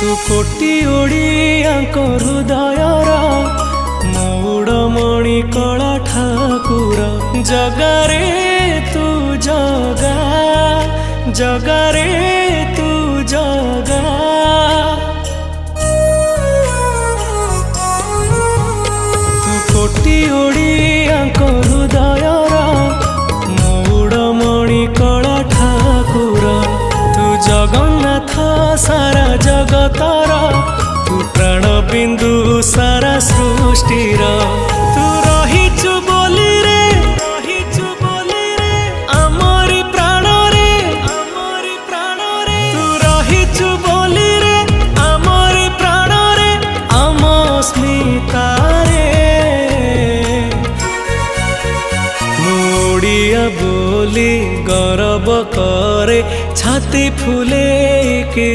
तू कोटी ओडियाको हृदयर मौड़मणि कला ठाकुर जगारे तू जगा जगारे तू जगा तू कोटी ओडियाको हृदयर मौड़मणि कला ठाकुर तू जगन्नाथ सारा जगतर तू प्राण बिंदु सारा सृष्टिर तू रहिचु बोली रे आमरी प्राण रे तू रहिचु बोली रे आमरी प्राण रे आम स्मिता रे ओडिया बोली गर्व करे छाती फुले के